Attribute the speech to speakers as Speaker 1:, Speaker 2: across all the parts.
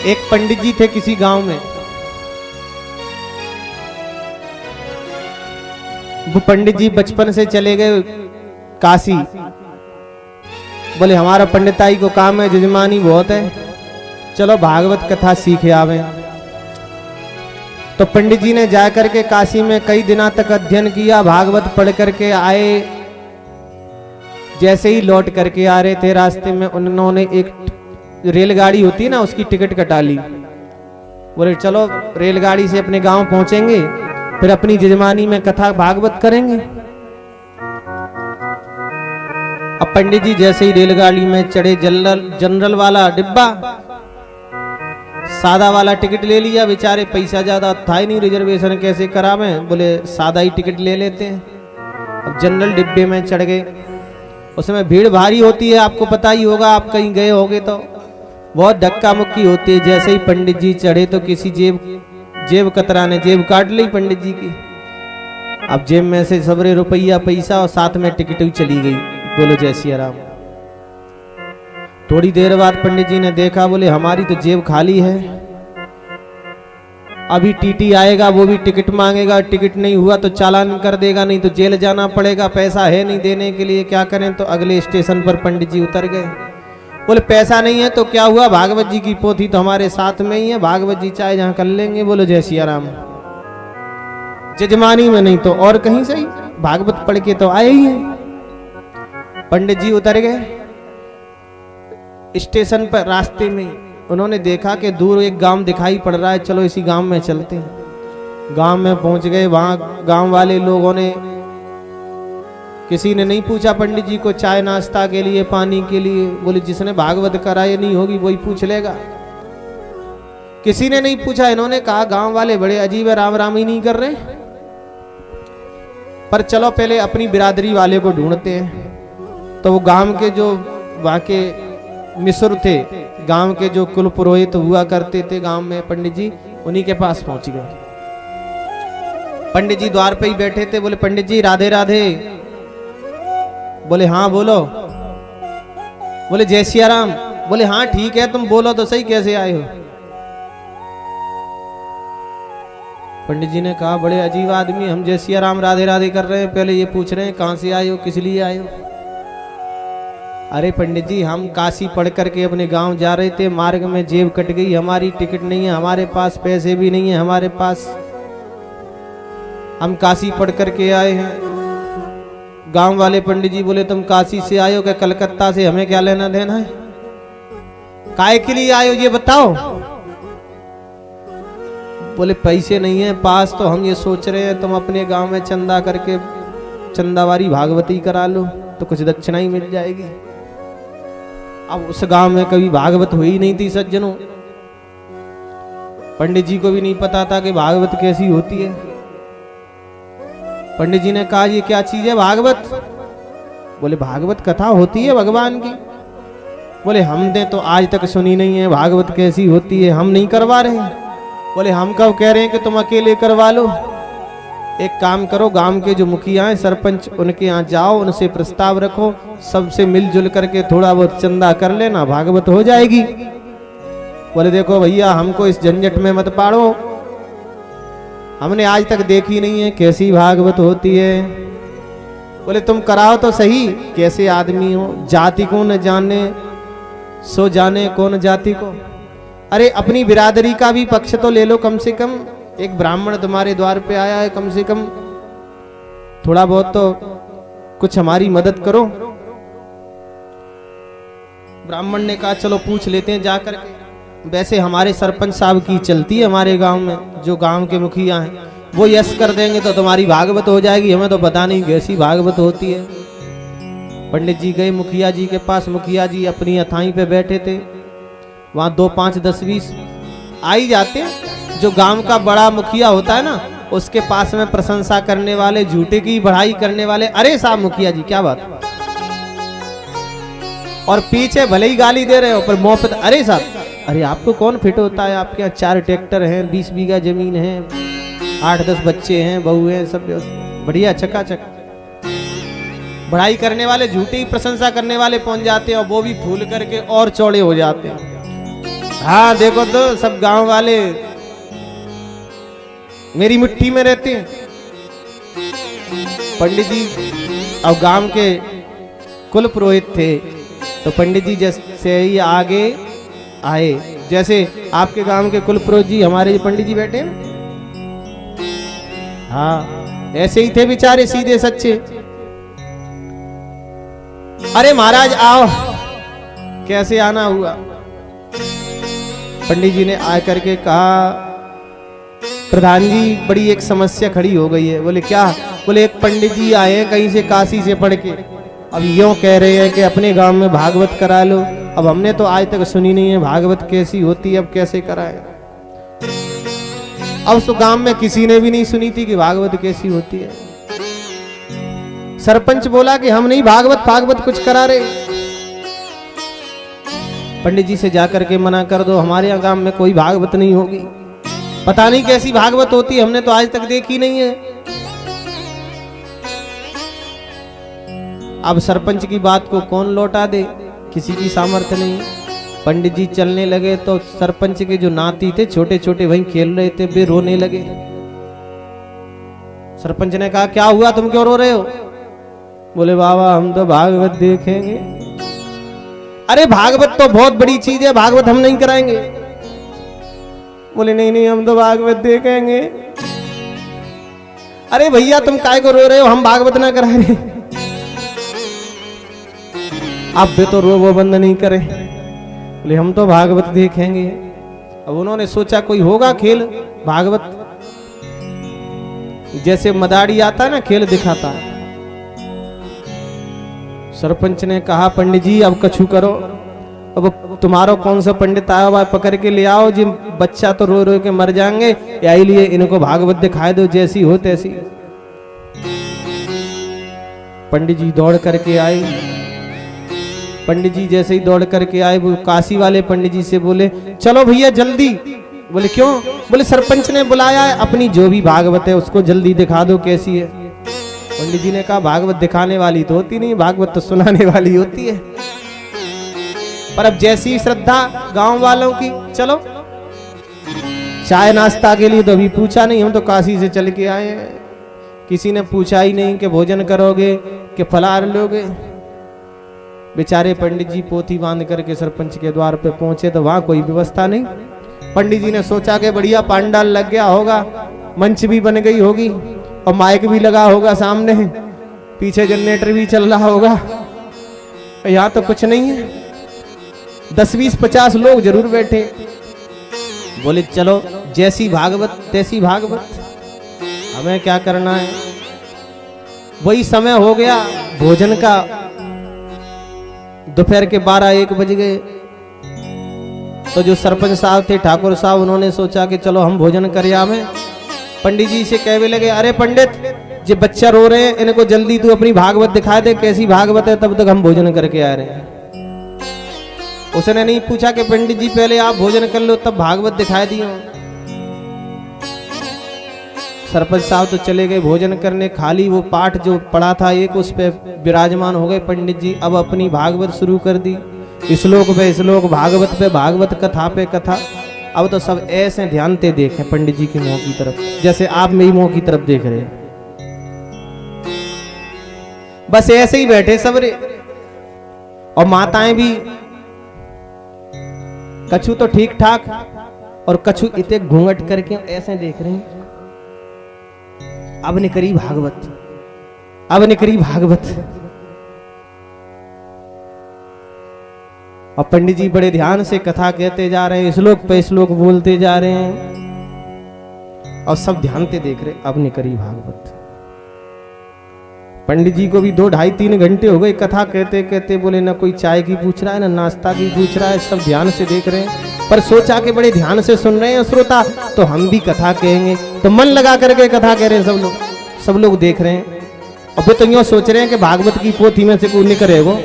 Speaker 1: एक पंडित जी थे किसी गांव में। वो पंडित जी बचपन से चले गए काशी। बोले हमारा पंडिताई को काम है, जजमानी बहुत है, चलो भागवत कथा सीखे आवे। तो पंडित जी ने जाकर के काशी में कई दिनों तक अध्ययन किया, भागवत पढ़ करके आए। जैसे ही लौट करके आ रहे थे, रास्ते में उन्होंने एक रेलगाड़ी होती है ना, उसकी टिकट कटा ली। बोले चलो रेलगाड़ी से अपने गांव पहुंचेंगे, फिर अपनी जजमानी में कथा भागवत करेंगे। अब पंडित जी जैसे ही रेलगाड़ी में चढ़े, जनरल वाला डिब्बा, सादा वाला टिकट ले लिया। बेचारे पैसा ज्यादा था ही नहीं, रिजर्वेशन कैसे करावें, बोले सादा ही टिकट ले लेते हैं। अब जनरल डिब्बे में चढ़ गए। उसमें भीड़ भारी होती है, आपको पता ही होगा, आप कहीं गए होगे तो बहुत धक्का मुक्की होती है। जैसे ही पंडित जी चढ़े तो किसी जेब कतरा ने जेब काट ली पंडित जी की। अब जेब में से सबरे रुपया पैसा और साथ में टिकट भी चली गई। बोलो जय सिया राम। थोड़ी देर बाद पंडित जी ने देखा, बोले हमारी तो जेब खाली है, अभी टीटी आएगा, वो भी टिकट मांगेगा, टिकट नहीं हुआ तो चालान कर देगा, नहीं तो जेल जाना पड़ेगा, पैसा है नहीं देने के लिए, क्या करें। तो अगले स्टेशन पर पंडित जी उतर गए। बोले पैसा नहीं है तो क्या हुआ, भागवत जी की पोथी तो हमारे साथ में ही है, भागवत जी चाहे जहां कर लेंगे। बोलो जय सिया राम। जजमानी में नहीं तो और कहीं से ही भागवत पढ़ के तो आए ही हैं। पंडित जी उतर गए। स्टेशन पर रास्ते में उन्होंने देखा कि दूर एक गांव दिखाई पड़ रहा है, चलो इसी गांव में चलते हैं। गांव में पहुंच गए। वहां गांव वाले लोगों ने, किसी ने नहीं पूछा पंडित जी को चाय नाश्ता के लिए, पानी के लिए। बोले जिसने भागवत कराई नहीं होगी वही पूछ लेगा। किसी ने नहीं पूछा। इन्होंने कहा गांव वाले बड़े अजीब है, राम राम ही नहीं कर रहे, पर चलो पहले अपनी बिरादरी वाले को ढूंढते हैं। तो वो गांव के जो वहां के मिस्र थे, गांव के जो कुल पुरोहित हुआ करते थे गांव में पंडित जी, उन्हीं के पास पहुंच गए। पंडित जी द्वार पे ही बैठे थे। बोले पंडित जी राधे राधे। बोले हाँ बोलो। बोले जय सिया राम। बोले हाँ ठीक है, तुम बोलो तो सही, कैसे आए हो। पंडित जी ने कहा बड़े अजीब आदमी, हम जय सिया राम राधे राधे कर रहे हैं, पहले ये पूछ रहे हैं कहां से आए हो, किस लिए आए हो। अरे पंडित जी हम काशी पढ़ करके अपने गांव जा रहे थे, मार्ग में जेब कट गई, हमारी टिकट नहीं है, हमारे पास पैसे भी नहीं है हमारे पास, हम काशी पढ़ करके आए हैं। गांव वाले पंडित जी बोले तुम काशी से आए हो क्या कलकत्ता से, हमें क्या लेना देना है, काहे के लिए आए हो ये बताओ। बोले पैसे नहीं है पास, तो हम ये सोच रहे हैं तुम अपने गांव में चंदा करके चंदावारी भागवती करा लो तो कुछ दक्षिणा ही मिल जाएगी। अब उस गांव में कभी भागवत हुई नहीं थी सज्जनों, पंडित जी को भी नहीं पता था कि भागवत कैसी होती है। पंडित जी ने कहा ये क्या चीज है भागवत। बोले भागवत कथा होती है भगवान की। बोले हमने तो आज तक सुनी नहीं है भागवत कैसी होती है, हम नहीं करवा रहे। बोले हम कब कह रहे हैं कि तुम अकेले करवा लो, एक काम करो, गांव के जो मुखिया हैं सरपंच, उनके यहाँ जाओ, उनसे प्रस्ताव रखो, सबसे मिलजुल करके थोड़ा बहुत चंदा कर लेना, भागवत हो जाएगी। बोले देखो भैया हमको इस झंझट में मत पाड़ो, हमने आज तक देखी नहीं है कैसी भागवत होती है। बोले तुम कराओ तो सही, कैसे आदमी हो, जाति को न जाने सो जाने कौन जाति को। अरे अपनी बिरादरी का भी पक्ष तो ले लो कम से कम, एक ब्राह्मण तुम्हारे द्वार पे आया है, कम से कम थोड़ा बहुत तो कुछ हमारी मदद करो। ब्राह्मण ने कहा चलो पूछ लेते हैं जाकर के। वैसे हमारे सरपंच साहब की चलती है हमारे गांव में, जो गांव के मुखिया हैं वो यस कर देंगे तो तुम्हारी भागवत हो जाएगी, हमें तो पता नहीं कैसी भागवत होती है। पंडित जी गए मुखिया जी के पास। मुखिया जी अपनी अथाई पे बैठे थे। वहां 2 5 10 20 आ ही जाते हैं। जो गांव का बड़ा मुखिया होता है ना, उसके पास में प्रशंसा करने वाले, झूठे की बढ़ाई करने वाले, अरे साहब मुखिया जी क्या बात, और पीछे भले ही गाली दे रहे हो पर मुंह पे अरे साहब, अरे आपको कौन फिट होता है, आपके यहाँ 4 ट्रैक्टर हैं, 20 बीघा जमीन है, 8-10 बच्चे हैं, बहू हैं, सब बढ़िया चकाचक। बढ़ाई करने वाले, झूठी प्रशंसा करने वाले पहुंच जाते हैं और वो भी फूल करके और चौड़े हो जाते हैं। हाँ देखो तो सब गांव वाले मेरी मिट्टी में रहते हैं। पंडित जी और गांव के कुल पुरोहित थे, तो पंडित जी जैसे ही आगे आए, जैसे आपके गांव के कुल पुरोहित जी हमारे पंडित जी बैठे हैं, हाँ ऐसे ही थे बेचारे, सीधे सच्चे। अरे महाराज आओ, कैसे आना हुआ? पंडित जी ने आकर के कहा, प्रधान जी बड़ी एक समस्या खड़ी हो गई है। बोले क्या? बोले एक पंडित जी आए हैं कहीं से, काशी से पढ़ के, अब यूं कह रहे हैं कि अपने गांव में भागवत करा लो। अब हमने तो आज तक सुनी नहीं है भागवत कैसी होती है, अब कैसे कराए? अब उस गांव में किसी ने भी नहीं सुनी थी कि भागवत कैसी होती है। सरपंच बोला कि हम नहीं भागवत कुछ करा रहे, पंडित जी से जाकर के मना कर दो, हमारे यहाँ गांव में कोई भागवत नहीं होगी, पता नहीं कैसी भागवत होती है, हमने तो आज तक देखी नहीं है। अब सरपंच की बात को कौन लौटा दे, किसी की सामर्थ्य नहीं। पंडित जी चलने लगे तो सरपंच के जो नाती थे छोटे छोटे वहीं खेल रहे थे, वे रोने लगे। सरपंच ने कहा क्या हुआ, तुम क्यों रो रहे हो? बोले बाबा हम तो भागवत देखेंगे। अरे भागवत तो बहुत बड़ी चीज है, भागवत हम नहीं कराएंगे। बोले नहीं नहीं हम तो भागवत देखेंगे। अरे भैया तुम काय को रो रहे हो, हम भागवत ना करा रहे। आप भी तो रो वो बंद नहीं करे। बोले हम तो भागवत देखेंगे। अब उन्होंने सोचा कोई होगा खेल भागवत, जैसे मदारी आता ना खेल दिखाता। सरपंच ने कहा पंडित जी अब कछु करो, अब तुम्हारो कौन सा पंडित आया हुआ पकड़ के ले आओ, जिन बच्चा तो रो रो के मर जाएंगे, यही लिए इनको भागवत दिखाए दो जैसी हो तैसी। पंडित जी दौड़ करके आए। पंडित जी जैसे ही दौड़ करके आए, वो काशी वाले पंडित जी से बोले चलो भैया जल्दी। बोले क्यों? बोले सरपंच ने बुलाया है, अपनी जो भी भागवत है उसको जल्दी दिखा दो कैसी है। पंडित जी ने कहा भागवत दिखाने वाली तो होती नहीं, भागवत तो सुनाने वाली होती है। पर अब जैसी श्रद्धा गांव वालों की, चलो। चाय नाश्ता के लिए तो अभी पूछा नहीं, हम तो काशी से चल के आए हैं, किसी ने पूछा ही नहीं कि भोजन करोगे कि फलाहार लोगे। बेचारे पंडित जी पोथी बांध करके सरपंच के द्वार पे पहुंचे तो वहां कोई व्यवस्था नहीं। पंडित जी ने सोचा कि बढ़िया पांडाल लग गया होगा, मंच भी बन गई होगी और माइक भी लगा होगा सामने, पीछे जनरेटर भी चल रहा होगा। यहाँ तो कुछ नहीं है, 10 20 50 लोग जरूर बैठे। बोले चलो जैसी भागवत तैसी भागवत, हमें क्या करना है। वही समय हो गया भोजन का, दोपहर के 12-1 बज गए। तो जो सरपंच साहब थे ठाकुर साहब, उन्होंने सोचा कि चलो हम भोजन कर आवे। पंडित जी से कहने लगे अरे पंडित जो बच्चा रो रहे हैं इनको जल्दी तू अपनी भागवत दिखा दे, कैसी भागवत है, तब तक हम भोजन करके आ रहे हैं। उसने नहीं पूछा कि पंडित जी पहले आप भोजन कर लो तब भागवत दिखाई दी। सरपंच साहब तो चले गए भोजन करने, खाली वो पाठ जो पढ़ा था एक उस पे विराजमान हो गए पंडित जी। अब अपनी भागवत शुरू कर दी, श्लोक पे श्लोक, भागवत पे भागवत, कथा पे कथा। अब तो सब ऐसे ध्यान से देखे पंडित जी के मुंह की तरफ, जैसे आप मेरी मुंह की तरफ देख रहे हैं। बस ऐसे ही बैठे सब रे। और माताएं भी कछु तो ठीक ठाक और कछु इतने घूंघट करके ऐसे देख रहे हैं। अब निकली भागवत, अब निकली भागवत। और पंडित जी बड़े ध्यान से कथा कहते जा रहे हैं, श्लोक पे श्लोक बोलते जा रहे हैं और सब ध्यान से देख रहे। अब निकली भागवत। पंडित जी को भी 2 ढाई 3 घंटे हो गए कथा कहते कहते। बोले ना कोई चाय की पूछ रहा है ना नाश्ता की पूछ रहा है, सब ध्यान से देख रहे हैं। पर सोचा कि बड़े ध्यान से सुन रहे हैं श्रोता, तो हम भी कथा कहेंगे। तो मन लगा करके कथा कह रहे हैं सब लोग देख रहे हैं। और वे तो यूं सोच रहे हैं कि भागवत की पोथी में से कोई निकले वो।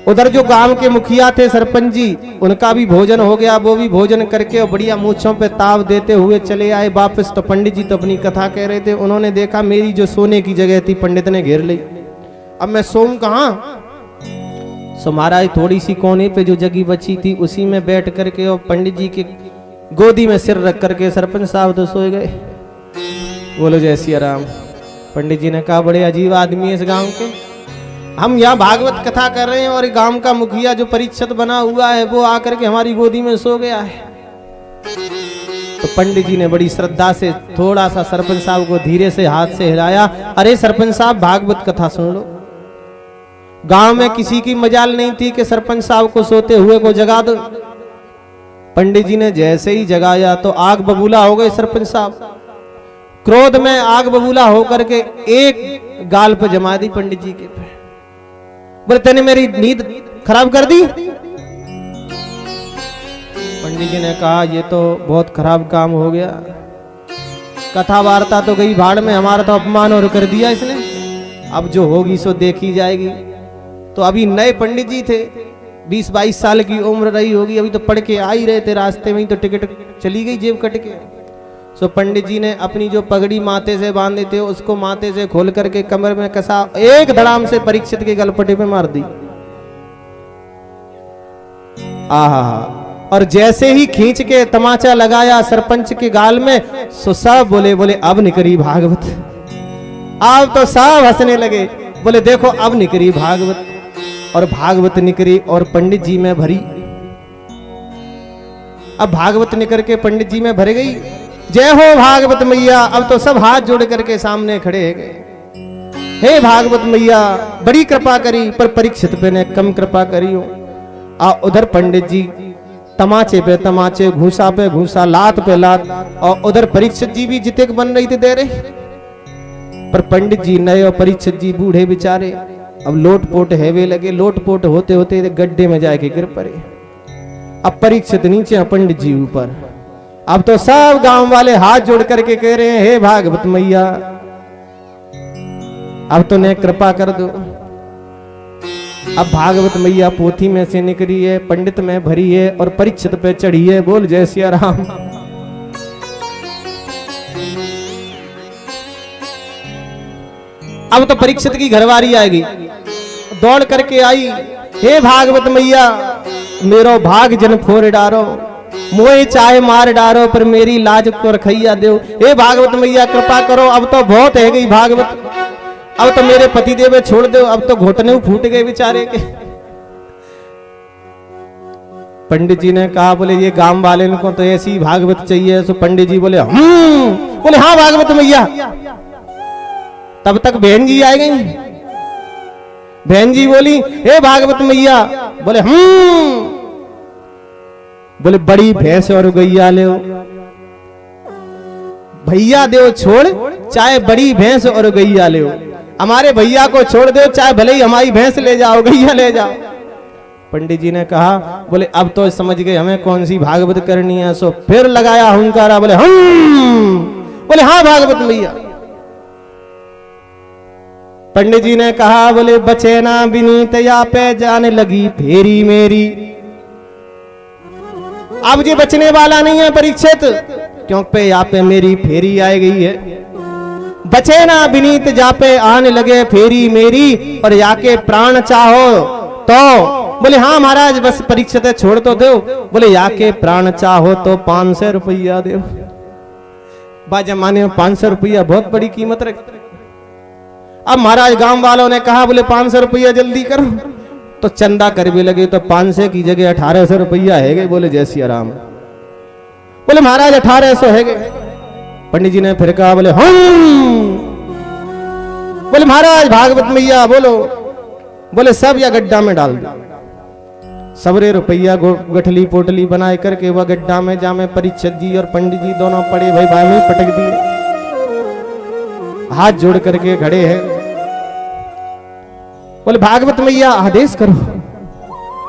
Speaker 1: उधर जो गांव के मुखिया थे सरपंच जी, उनका भी भोजन हो गया, वो भी भोजन करके और बढ़िया मूंछों पे ताव देते हुए चले आए वापस। तो पंडित जी तो अपनी कथा कह रहे थे। उन्होंने देखा मेरी जो सोने की जगह थी पंडित ने घेर ली। अब मैं सोऊं कहां? सो महाराज थोड़ी सी कोने पे जो जगह बची थी उसी में बैठ करके और पंडित जी के गोदी में सिर रख करके सरपंच साहब तो सोए गए। बोलो जय सिया राम। पंडित जी ने कहा बड़े अजीब आदमी है इस गांव के, हम यहाँ भागवत कथा कर रहे हैं और गांव का मुखिया जो परीक्षित बना हुआ है वो आकर के हमारी गोदी में सो गया है। तो पंडित जी ने बड़ी श्रद्धा से थोड़ा सा सरपंच साहब को धीरे से हाथ से हिलाया, अरे सरपंच साहब भागवत कथा सुन लो। गांव में किसी की मजाल नहीं थी कि सरपंच साहब को सोते हुए को जगा दो। पंडित जी ने जैसे ही जगाया तो आग बबूला हो गए सरपंच साहब। क्रोध में आग बबूला होकर के एक गाल पे जमा दी पंडित जी के पे। बोले तेने मेरी नींद खराब कर दी। पंडित जी ने कहा ये तो बहुत खराब काम हो गया, कथा वार्ता तो गई भाड़ में, हमारा तो अपमान और कर दिया इसने, अब जो होगी सो देखी जाएगी। तो अभी नए पंडित जी थे, 20-22 साल की उम्र रही होगी, अभी तो पढ़ के आ ही रहे थे, रास्ते में ही तो टिकट चली गई जेब कट के। सो पंडित जी ने अपनी जो पगड़ी माथे से बांधे थे उसको माथे से खोल करके कमर में कसा, एक धड़ाम से परीक्षित के गलपटे पे मार दी। आहा, और जैसे ही खींच के तमाचा लगाया सरपंच के गाल में, सो सब बोले अब निकली भागवत। अब तो सब हंसने लगे, बोले देखो अब निकली भागवत। और भागवत निकली और पंडित जी में भरी। अब भागवत निकल के पंडित जी में भर गई। जय हो भागवत मैया। अब तो सब हाथ जोड़ करके सामने खड़े गए। हे भागवत मैया बड़ी कृपा करी, पर परीक्षित पे ने कम कृपा करी हो। उधर पंडित जी तमाचे पे तमाचे, घूसा पे घूसा, लात पे लात, और उधर परीक्षित जी भी जिते बन रही थी दे रहे। पर पंडित जी नए और परीक्षित जी बूढ़े बेचारे अब लोटपोट हेवे लगे। लोटपोट होते होते गड्ढे में जाके गिर पड़े। अब परीक्षित नीचे, पंडित जी ऊपर। अब तो सब गांव वाले हाथ जोड़ करके कह रहे हैं हे भागवत मैया अब तो ने कृपा कर दो। अब भागवत मैया पोथी में से निकली है, पंडित में भरी है और परीक्षित पे चढ़ी है। बोल जय सिया राम। अब तो परीक्षित की घरवारी आएगी, दौड़ करके आई, हे भागवत मैया मेरो भाग जन फोड़ डारो, मोए चाहे मार डारो, पर मेरी लाज को रखैया दो। हे भागवत मैया कृपा करो, अब तो बहुत है गई भागवत, अब तो मेरे पति देव छोड़ दो, अब तो घुटने फूट गए बेचारे के। पंडित जी ने कहा बोले ये गांव वाले को तो ऐसी भागवत चाहिए। सो पंडित जी बोले बोले हाँ भागवत मैया। तब तक बहन जी आ गई। बहन जी बोली हे भागवत मैया। बोले बोले बड़ी भैंस और गैया ले भैया दो छोड़, चाहे बड़ी भैंस और गैया ले, हमारे भैया को छोड़ दो, चाहे भले ही हमारी भैंस ले जाओ, गैया ले जाओ। पंडित जी ने कहा बोले अब तो समझ गए हमें कौन सी भागवत करनी है। सो फिर लगाया हुंकारा, बोले बोले हाँ भागवत मैया। पंडित जी ने कहा बोले बचे ना बिनीत या पे जाने लगी फेरी मेरी। अब ये बचने वाला नहीं है परीक्षित, क्योंकि यहाँ पे मेरी फेरी आ गई है। बचे ना बिनीत जा पे आने लगे फेरी मेरी, और याके प्राण चाहो तो। बोले हाँ महाराज बस परीक्षित छोड़ तो दो। बोले याके प्राण चाहो तो 500 रुपया दो। बा जमाने में 500 रुपया बहुत बड़ी कीमत रखते। अब महाराज गांव वालों ने कहा बोले 500 रुपया जल्दी करो। तो चंदा कर भी लगे तो 500 की जगह 1800 रुपया है गए। बोले जय सिया राम। बोले महाराज 1800 है गए। पंडित जी ने फिर कहा बोले बोले महाराज भागवत मैया बोलो। बोले सब या गड्ढा में डाल दो। सबरे रुपया गठली पोटली बनाए करके वह गड्ढा में जामे परीक्षित जी और पंडित जी दोनों पड़े भाई भाई में पटक दिए, हाथ जोड़ करके खड़े हैं। बोले भागवत मैया आदेश करो।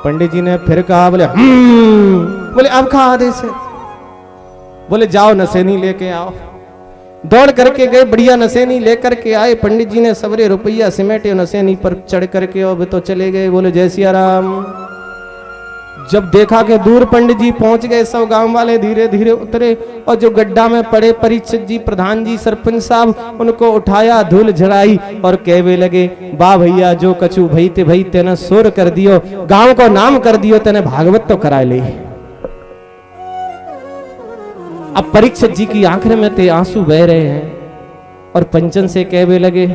Speaker 1: पंडित जी ने फिर कहा बोले बोले अब का आदेश है। बोले जाओ नसेनी लेके आओ। दौड़ करके गए, बढ़िया नसेनी लेकर के आए। पंडित जी ने सबरे रुपया सिमेटे नसेनी पर चढ़ करके और तो चले गए। बोले जय सिया राम। जब देखा कि दूर पंडित जी पहुंच गए, सब गांव वाले धीरे धीरे उतरे और जो गड्ढा में पड़े परीक्षित जी, प्रधान जी, सरपंच साहब, उनको उठाया, धूल झड़ाई और कहवे लगे, वाह भैया, जो कछु भई तेने शोर कर दियो, गांव को नाम कर दियो, तेने भागवत तो करा ले। अब परीक्षित जी की आंखें में ते आंसू बह रहे हैं और पंचन से कहवे लगे,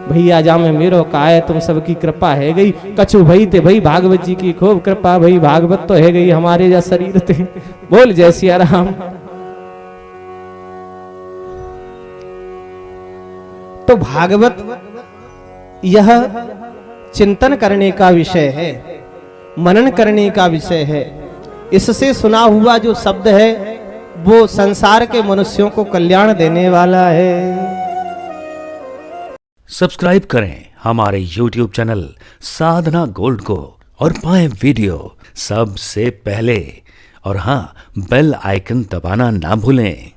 Speaker 1: भैया जा में मेरो काय, तुम सबकी कृपा है गई, कछु भई ते भई, भागवत जी की खूब कृपा भई, भागवत तो है गई, हमारे जा शरीर थे। बोल जय सिया राम। तो भागवत यह चिंतन करने का विषय है, मनन करने का विषय है। इससे सुना हुआ जो शब्द है वो संसार के मनुष्यों को कल्याण देने वाला है।
Speaker 2: सब्सक्राइब करें हमारे YouTube चैनल साधना गोल्ड को और पाएं वीडियो सबसे पहले। और हाँ, बेल आइकन दबाना ना भूलें।